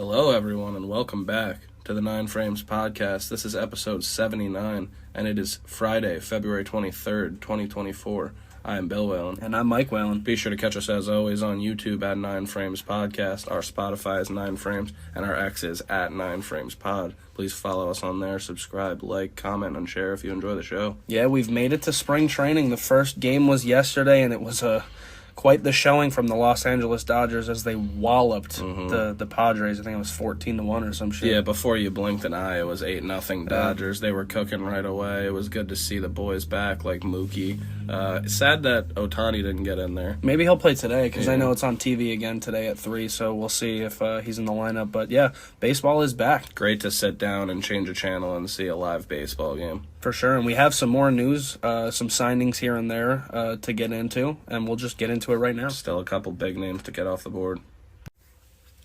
Hello, everyone, and welcome back to the 9 Frames podcast. This is episode 79, and it is Friday, February 23rd, 2024. I am Bill Whalen. And I'm Mike Whalen. Be sure to catch us, as always, on YouTube at 9 Frames Podcast. Our Spotify is 9 Frames, and our X is at 9 Frames Pod. Please follow us on there, subscribe, like, comment, and share if you enjoy the show. Yeah, we've made it to spring training. The first game was yesterday, and it was quite the showing from the Los Angeles Dodgers as they walloped the Padres. I think it was 14-1 or some shit. Yeah, before you blinked an eye, it was 8-0 Dodgers. They were cooking right away. It was good to see the boys back, like Mookie. Sad that Ohtani didn't get in there. Maybe he'll play today, because I know it's on TV again today at 3, so we'll see if he's in the lineup. But yeah, baseball is back. Great to sit down and change a channel and see a live baseball game. For sure, and we have some more news, some signings here and there to get into, and we'll just get into it right now. Still a couple big names to get off the board.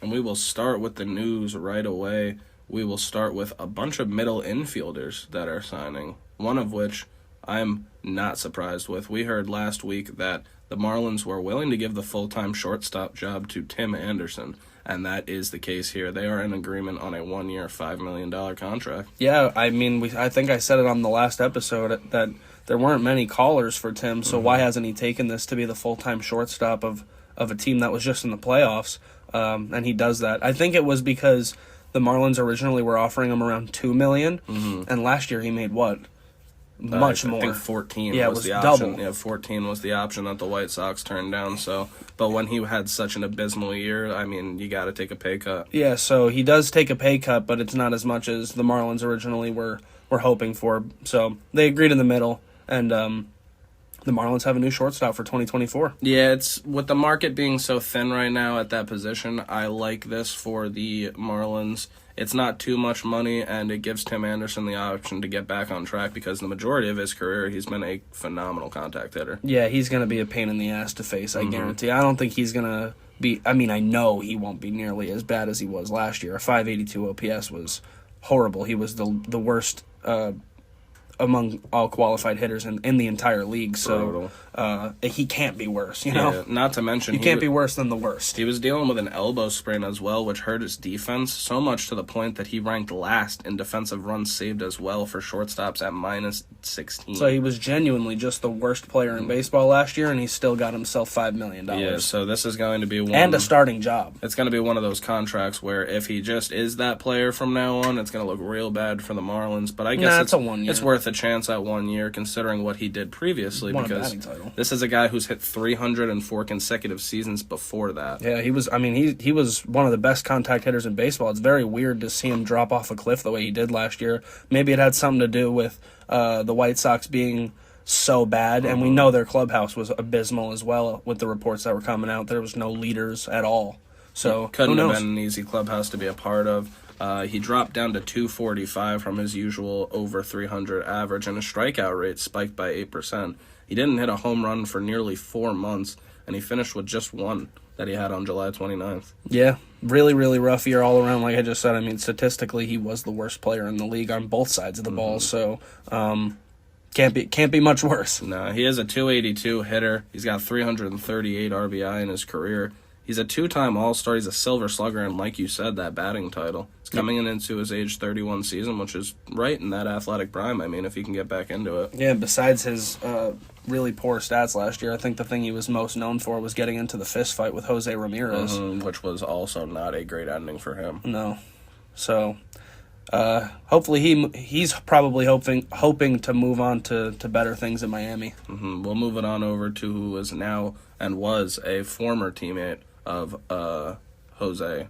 And we will start with the news right away. We will start with a bunch of middle infielders that are signing, one of which I'm not surprised with. We heard last week that the Marlins were willing to give the full-time shortstop job to Tim Anderson, and that is the case here. They are in agreement on a 1-year, $5 million contract. Yeah, I mean, I think I said it on the last episode that there weren't many callers for Tim, so why hasn't he taken this to be the full-time shortstop of a team that was just in the playoffs? And he does that. I think it was because the Marlins originally were offering him around $2 million, and last year he made what? Much more. I think 14 was was the option. Double. Yeah, 14 was the option that the White Sox turned down. But when he had such an abysmal year, I mean, you got to take a pay cut. Yeah, so he does take a pay cut, but it's not as much as the Marlins originally were hoping for. So they agreed in the middle, and the Marlins have a new shortstop for 2024. Yeah, it's with the market being so thin right now at that position, I like this for the Marlins. It's not too much money, and it gives Tim Anderson the option to get back on track because the majority of his career, he's been a phenomenal contact hitter. Yeah, he's going to be a pain in the ass to face, I guarantee. I don't think he's going to be... I mean, I know he won't be nearly as bad as he was last year. A 582 OPS was horrible. He was the worst among all qualified hitters in the entire league, so he can't be worse, you know? Yeah, not to mention... He can't be worse than the worst. He was dealing with an elbow sprain as well, which hurt his defense, so much to the point that he ranked last in defensive runs saved as well for shortstops at -16. So he was genuinely just the worst player in baseball last year, and he still got himself $5 million. Yeah, so this is going to be one... And a starting job. It's going to be one of those contracts where if he just is that player from now on, it's going to look real bad for the Marlins, but I guess it's a 1 year. It's worth a chance at 1 year considering what he did previously, Won a because batting title. This is a guy who's hit 304 consecutive seasons before that. Yeah, he was one of the best contact hitters in baseball. It's very weird to see him drop off a cliff the way he did last year. Maybe it had something to do with the White Sox being so bad, and we know their clubhouse was abysmal as well with the reports that were coming out. There was no leaders at all. So couldn't have been an easy clubhouse to be a part of. He dropped down to 245 from his usual over 300 average, and his strikeout rate spiked by 8%. He didn't hit a home run for nearly 4 months, and he finished with just one that he had on July 29th. Yeah, really, really rough year all around, like I just said. I mean, statistically, he was the worst player in the league on both sides of the ball, so can't be much worse. No, he is a 282 hitter. He's got 338 RBI in his career. He's a 2-time All-Star. He's a Silver Slugger, and like you said, that batting title. He's coming into his age 31 season, which is right in that athletic prime, I mean, if he can get back into it. Yeah, besides his really poor stats last year, I think the thing he was most known for was getting into the fist fight with Jose Ramirez. Which was also not a great ending for him. No. So, hopefully he's probably hoping to move on to better things in Miami. We'll move it on over to who is now and was a former teammate of Jose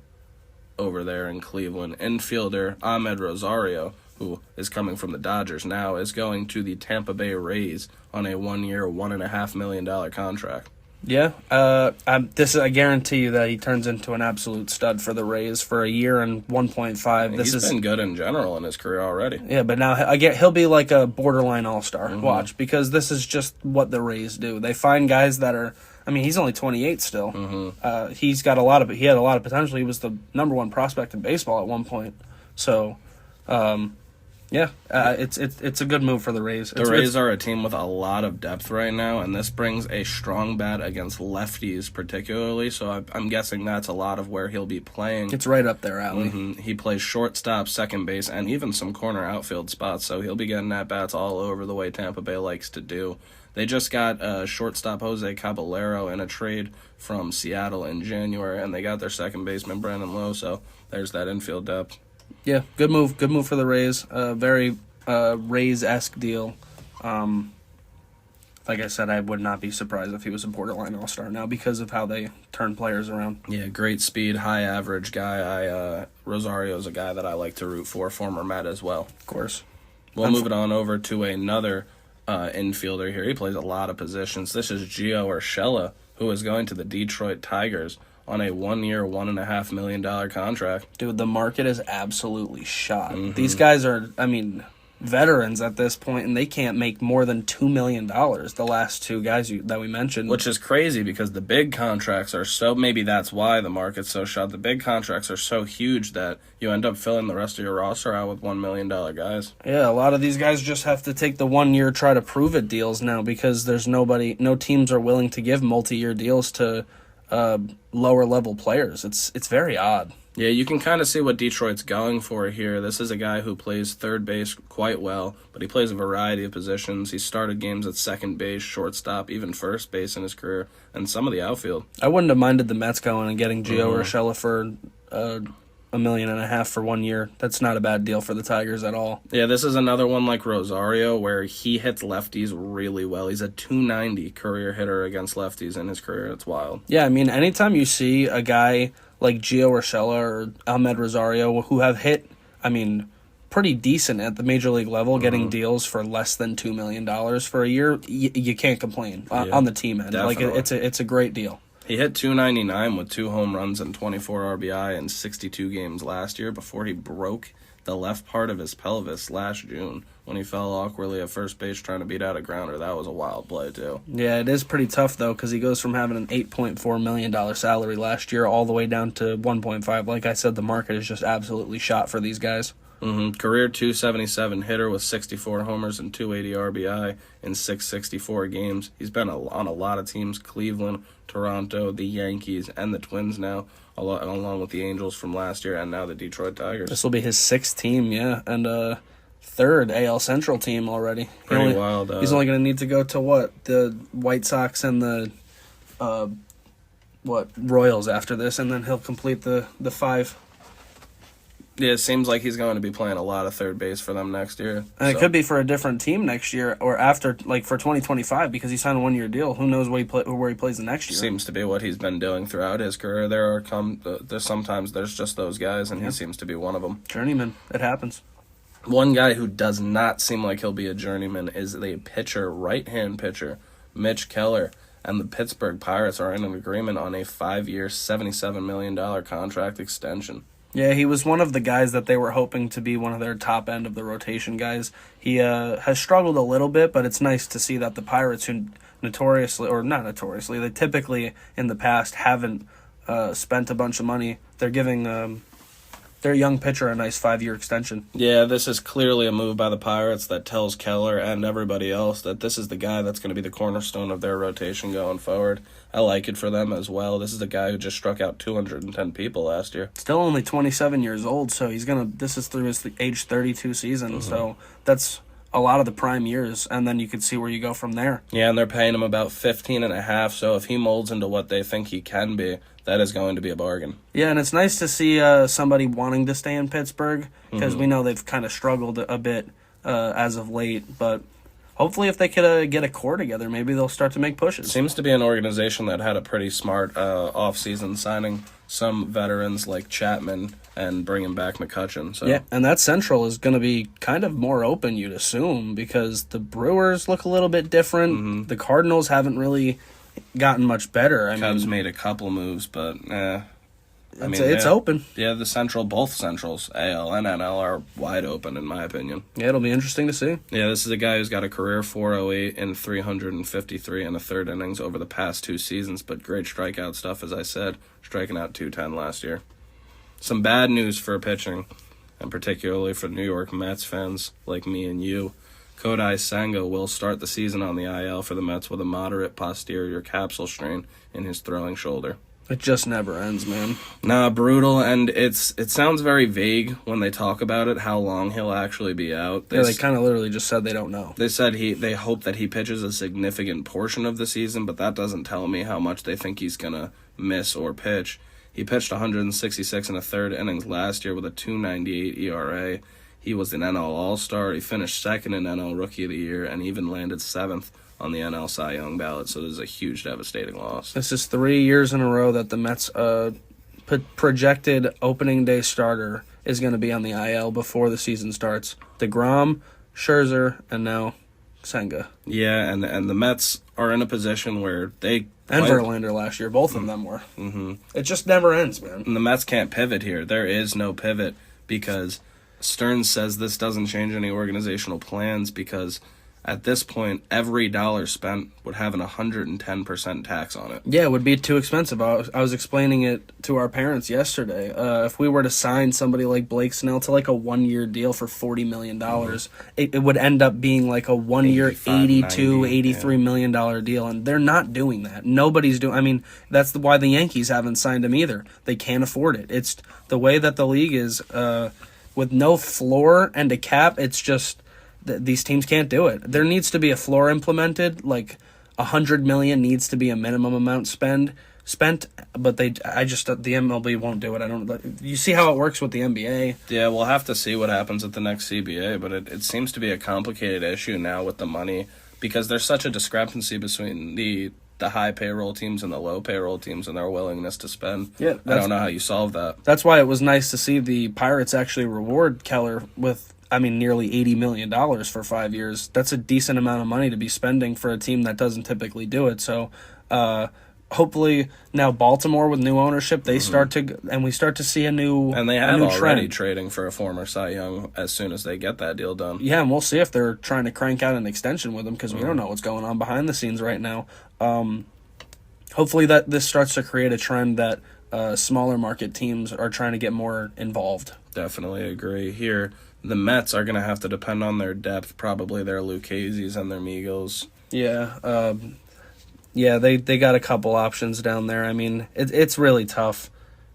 over there in Cleveland. Infielder Ahmed Rosario, who is coming from the Dodgers now, is going to the Tampa Bay Rays on a 1-year, $1.5 million contract. Yeah, I guarantee you that he turns into an absolute stud for the Rays for a year and 1.5. He's been good in general in his career already. Yeah, but now he'll be like a borderline all-star. Watch, because this is just what the Rays do. They find guys that are. I mean, he's only 28 still. He had a lot of potential. He was the number 1 prospect in baseball at one point. So, Yeah, it's a good move for the Rays. The Rays are a team with a lot of depth right now, and this brings a strong bat against lefties particularly, so I'm guessing that's a lot of where he'll be playing. It's right up their alley. Mm-hmm. He plays shortstop, second base, and even some corner outfield spots, so he'll be getting at-bats all over the way Tampa Bay likes to do. They just got shortstop Jose Caballero in a trade from Seattle in January, and they got their second baseman Brandon Lowe, so there's that infield depth. Yeah, good move. Good move for the Rays. Very Rays-esque deal. Like I said, I would not be surprised if he was a borderline all-star now because of how they turn players around. Yeah, great speed, high average guy. Rosario is a guy that I like to root for, former Met as well. Of course. We'll move it on over to another infielder here. He plays a lot of positions. This is Gio Reyna, who is going to the Detroit Tigers on a 1-year, $1.5 million contract. Dude, the market is absolutely shot. Mm-hmm. These guys are, veterans at this point, and they can't make more than $2 million, the last two guys that we mentioned. Which is crazy because the big contracts are maybe that's why the market's so shot. The big contracts are so huge that you end up filling the rest of your roster out with $1 million guys. Yeah, a lot of these guys just have to take the 1 year try to prove it deals now because there's no teams are willing to give multi-year deals to lower level players. It's very odd. Yeah, you can kind of see what Detroit's going for here. This is a guy who plays third base quite well, but he plays a variety of positions. He started games at second base, shortstop, even first base in his career, and some of the outfield. I wouldn't have minded the Mets going and getting Gio Reyna for $1.5 million for 1 year. That's not a bad deal for the Tigers at all. Yeah, this is another one like Rosario where he hits lefties really well. He's a .290 career hitter against lefties in his career. It's wild. Yeah, anytime you see a guy like Gio Reyna or Ahmed Rosario who have hit, pretty decent at the major league level, getting deals for less than $2 million for a year, you can't complain on the team end. Definitely. Like it's a great deal. He hit .299 with 2 home runs and 24 RBI in 62 games last year before he broke the left part of his pelvis last June when he fell awkwardly at first base trying to beat out a grounder. That was a wild play, too. Yeah, it is pretty tough, though, because he goes from having an $8.4 million salary last year all the way down to $1.5. Like I said, the market is just absolutely shot for these guys. Mm-hmm. Career .277 hitter with 64 homers and 280 RBI in 664 games. He's been on a lot of teams, Cleveland, Toronto, the Yankees, and the Twins now, along with the Angels from last year and now the Detroit Tigers. This will be his 6th team, yeah, and third AL Central team already. Pretty wild. He's only going to need to go to what? The White Sox and the Royals after this, and then he'll complete the 5. Yeah, it seems like he's going to be playing a lot of third base for them next year. And it could be for a different team next year or after, like for 2025, because he signed a 1-year deal. Who knows where he plays the next year? Seems to be what he's been doing throughout his career. There's sometimes there's just those guys, and he seems to be one of them. Journeyman. It happens. One guy who does not seem like he'll be a journeyman is the pitcher, right-hand pitcher, Mitch Keller. And the Pittsburgh Pirates are in an agreement on a 5-year, $77 million contract extension. Yeah, he was one of the guys that they were hoping to be one of their top end of the rotation guys. He has struggled a little bit, but it's nice to see that the Pirates, who they typically in the past haven't spent a bunch of money, they're giving their young pitcher a nice 5-year extension. Yeah, this is clearly a move by the Pirates that tells Keller and everybody else that this is the guy that's going to be the cornerstone of their rotation going forward. I like it for them as well. This is a guy who just struck out 210 people last year. Still only 27 years old, so this is through his age 32 season, so that's a lot of the prime years, and then you could see where you go from there. Yeah, and they're paying him about 15.5, so if he molds into what they think he can be, that is going to be a bargain. Yeah, and it's nice to see somebody wanting to stay in Pittsburgh, because we know they've kind of struggled a bit as of late, but hopefully if they could get a core together, maybe they'll start to make pushes. Seems to be an organization that had a pretty smart offseason, signing some veterans like Chapman and bringing back McCutchen. So. Yeah, and that Central is going to be kind of more open, you'd assume, because the Brewers look a little bit different. Mm-hmm. The Cardinals haven't really gotten much better. Cubs made a couple moves, but it's open. Yeah, both Centrals, AL and NL, are wide open, in my opinion. Yeah, it'll be interesting to see. Yeah, this is a guy who's got a career .408 in 353 and a third innings over the past 2 seasons, but great strikeout stuff, as I said, striking out 210 last year. Some bad news for pitching. and particularly for New York Mets fans like me and you, Kodai Senga will start the season on the IL for the Mets with a moderate posterior capsule strain in his throwing shoulder. It just never ends, man. Nah, brutal, and it sounds very vague when they talk about it, how long he'll actually be out. They kind of literally just said they don't know. They said they hope that he pitches a significant portion of the season, but that doesn't tell me how much they think he's going to miss or pitch. He pitched 166 and a third innings last year with a 2.98 ERA. He was an NL All-Star. He finished second in NL Rookie of the Year and even landed seventh on the NL Cy Young ballot, so this is a huge, devastating loss. This is 3 years in a row that the Mets' projected opening day starter is going to be on the IL before the season starts. DeGrom, Scherzer, and now Senga. Yeah, and the Mets are in a position where they... And Verlander last year, both of them were. Mm-hmm. It just never ends, man. And the Mets can't pivot here. There is no pivot because Stearns says this doesn't change any organizational plans because... At this point, every dollar spent would have an 110% tax on it. Yeah, it would be too expensive. I was explaining it to our parents yesterday. If we were to sign somebody like Blake Snell to like a 1-year deal for $40 million, it would end up being like a 1-year $83 million deal, and they're not doing that. Nobody's doing. I mean, that's why the Yankees haven't signed him either. They can't afford it. It's the way that the league is with no floor and a cap. It's just. These teams can't do it. There needs to be a floor implemented, like $100 million needs to be a minimum amount spent, but the MLB won't do it. I don't. You see how it works with the NBA. Yeah, we'll have to see what happens at the next CBA, but it seems to be a complicated issue now with the money because there's such a discrepancy between the high payroll teams and the low payroll teams and their willingness to spend. Yeah, I don't know how you solve that. That's why it was nice to see the Pirates actually reward Keller with. Nearly $80 million for 5 years. That's a decent amount of money to be spending for a team that doesn't typically do it. So, hopefully now Baltimore with new ownership, they start to, and we start to see a new and they have already trend. Trading for a former Cy Young as soon as they get that deal done. Yeah, and we'll see if they're trying to crank out an extension with him because we don't know what's going on behind the scenes right now. Hopefully that this starts to create a trend that smaller market teams are trying to get more involved. Definitely agree here. The Mets are going to have to depend on their depth, probably their Lucchese's and their Migos. Yeah, they got a couple options down there. I mean, it's really tough.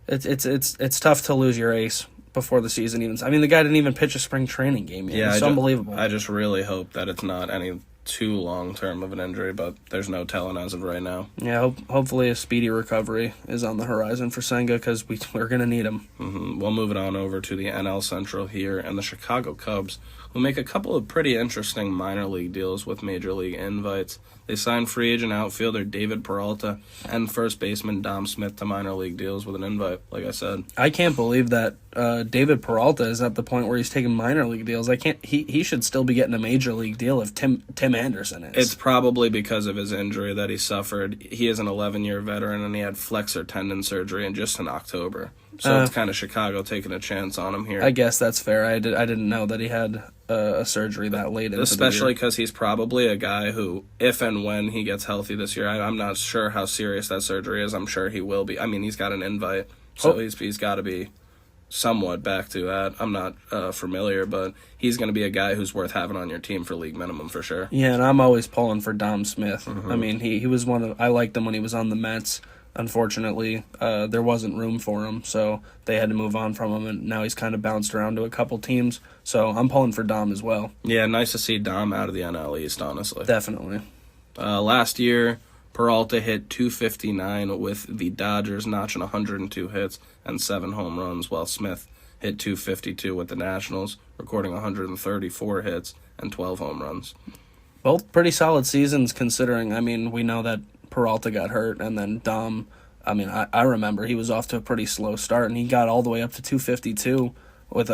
It's tough to lose your ace before the season even. I mean, the guy didn't even pitch a spring training game yet. Yeah, it's unbelievable. I just really hope that it's not any too long-term of an injury, but there's no telling as of right now. Yeah, hopefully a speedy recovery is on the horizon for Senga because we're going to need him. Mm-hmm. We'll move it on over to the NL Central here, and the Chicago Cubs will make a couple of pretty interesting minor league deals with major league invites. They signed free agent outfielder David Peralta and first baseman Dom Smith to minor league deals with an invite, like I said. I can't believe that David Peralta is at the point where he's taking minor league deals. He should still be getting a major league deal if Tim Anderson is. It's probably because of his injury that he suffered. He is an 11-year veteran, and he had flexor tendon surgery in October. So it's kind of Chicago taking a chance on him here. I guess that's fair. I didn't know that he had a surgery that late into the year. Especially because he's probably a guy who, if and when he gets healthy this year, I'm not sure how serious that surgery is. I'm sure he will be. I mean, he's got an invite, so he's got to be somewhat back to that. I'm not familiar, but he's going to be a guy who's worth having on your team for league minimum for sure. Yeah, and I'm always pulling for Dom Smith. Mm-hmm. I mean, he was I liked him when he was on the Mets. Unfortunately, there wasn't room for him, so they had to move on from him, and now he's kind of bounced around to a couple teams, so I'm pulling for Dom as well. Yeah, nice to see Dom out of the NL East, honestly. Definitely. Last year, Peralta hit .259 with the Dodgers, notching 102 hits and 7 home runs, while Smith hit .252 with the Nationals, recording 134 hits and 12 home runs. Both pretty solid seasons considering, I mean, we know that Peralta got hurt, and then Dom, I mean, I remember he was off to a pretty slow start, and he got all the way up to .252 with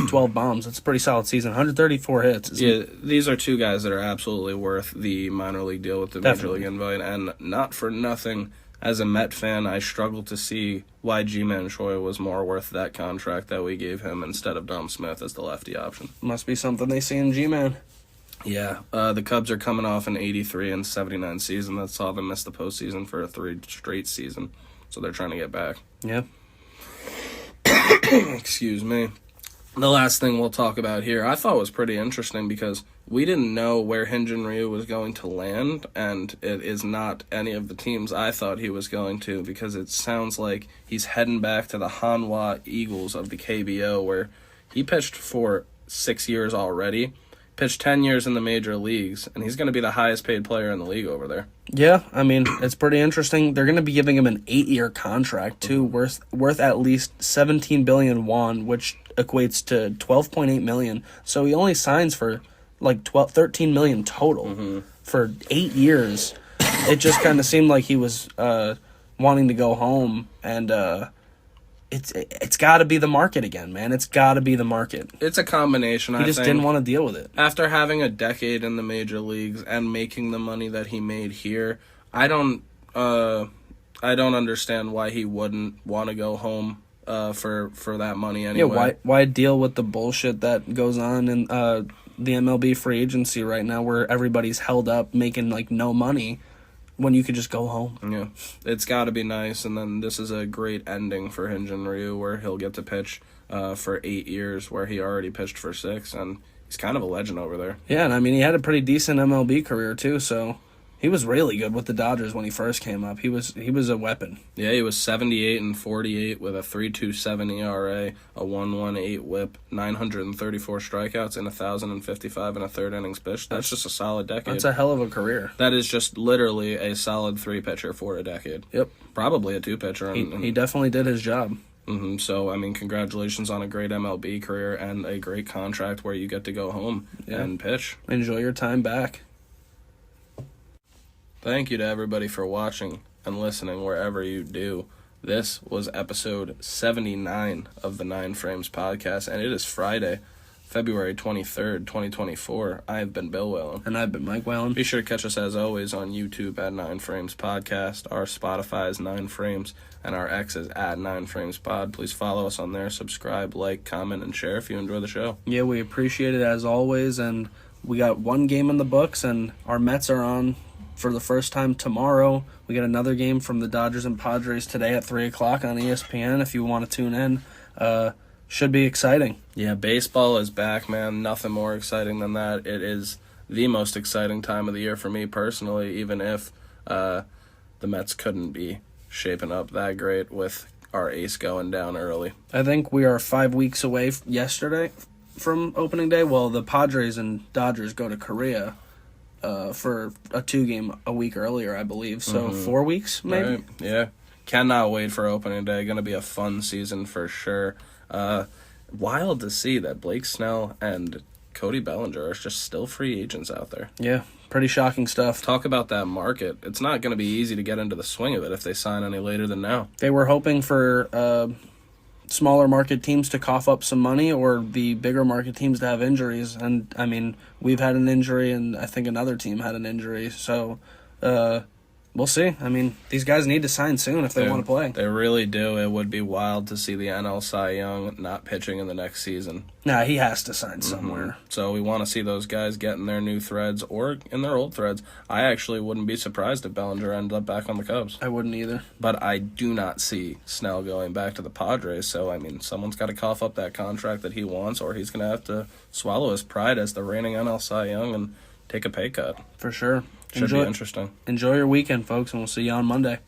12 bombs. It's a pretty solid season. 134 hits. These are two guys that are absolutely worth the minor league deal with the Major League invite, and not for nothing, as a Met fan, I struggle to see why G-Man Choi was more worth that contract that we gave him instead of Dom Smith as the lefty option. Must be something they see in G-Man. Yeah, the Cubs are coming off an 83-79 season that saw them miss the postseason for a 3 straight season, so they're trying to get back. Yeah. Excuse me. The last thing we'll talk about here, I thought was pretty interesting because we didn't know where Hyun-Jin Ryu was going to land, and it is not any of the teams I thought he was going to, because it sounds like he's heading back to the Hanwha Eagles of the KBO, where he pitched for 6 years already, pitched 10 years in the major leagues, and he's going to be the highest paid player in the league over there. Yeah, I mean, it's pretty interesting. They're going to be giving him an 8-year contract, too, worth at least 17 billion won, which equates to 12.8 million. So he only signs for like 13 million total for 8 years. It just kind of seemed like he was wanting to go home, and it's got to be the market again, man. It's got to be the market. It's a combination, I think. He just didn't want to deal with it. After having a decade in the major leagues and making the money that he made here, I don't understand why he wouldn't want to go home for that money anyway. Yeah, why deal with the bullshit that goes on in the MLB free agency right now, where everybody's held up making like no money, when you could just go home? Yeah, it's got to be nice, and then this is a great ending for Hyun-Jin Ryu, where he'll get to pitch for 8 years, where he already pitched for 6, and he's kind of a legend over there. Yeah, and I mean, he had a pretty decent MLB career too, so he was really good with the Dodgers when he first came up. He was a weapon. Yeah, he was 78-48 with a 3.27 ERA, a 1.18 WHIP, 934 strikeouts, and 1,055 and a third innings pitched. That's just a solid decade. That's a hell of a career. That is just literally a solid 3-pitcher for a decade. Yep. Probably a 2-pitcher. He definitely did his job. So, I mean, congratulations on a great MLB career and a great contract where you get to go home and pitch. Enjoy your time back. Thank you to everybody for watching and listening wherever you do. This was episode 79 of the 9 Frames podcast, and it is Friday, February 23rd, 2024. I have been Bill Whalen. And I've been Mike Whalen. Be sure to catch us, as always, on YouTube at 9 Frames Podcast. Our Spotify is 9 Frames, and our X is at 9 Frames Pod. Please follow us on there, subscribe, like, comment, and share if you enjoy the show. Yeah, we appreciate it as always, and we got one game in the books, and our Mets are on for the first time tomorrow. We got another game from the Dodgers and Padres today at 3 o'clock on ESPN if you want to tune in. Should be exciting. Yeah, baseball is back, man. Nothing more exciting than that. It is the most exciting time of the year for me personally, even if the Mets couldn't be shaping up that great with our ace going down early. I think we are 5 weeks away yesterday from opening day. Well, the Padres and Dodgers go to Korea for a 2-game a week earlier, I believe. So 4 weeks, maybe? Right. Yeah. Cannot wait for opening day. Going to be a fun season for sure. Wild to see that Blake Snell and Cody Bellinger are just still free agents out there. Yeah, pretty shocking stuff. Talk about that market. It's not going to be easy to get into the swing of it if they sign any later than now. They were hoping for smaller market teams to cough up some money, or the bigger market teams to have injuries. And, I mean, we've had an injury, and I think another team had an injury. So, we'll see. I mean, these guys need to sign soon if they want to play. They really do. It would be wild to see the NL Cy Young not pitching in the next season. Nah, he has to sign somewhere. So we want to see those guys get in their new threads or in their old threads. I actually wouldn't be surprised if Bellinger ended up back on the Cubs. I wouldn't either. But I do not see Snell going back to the Padres. So, I mean, someone's got to cough up that contract that he wants, or he's going to have to swallow his pride as the reigning NL Cy Young and take a pay cut. For sure. Should be interesting. Enjoy your weekend, folks, and we'll see you on Monday.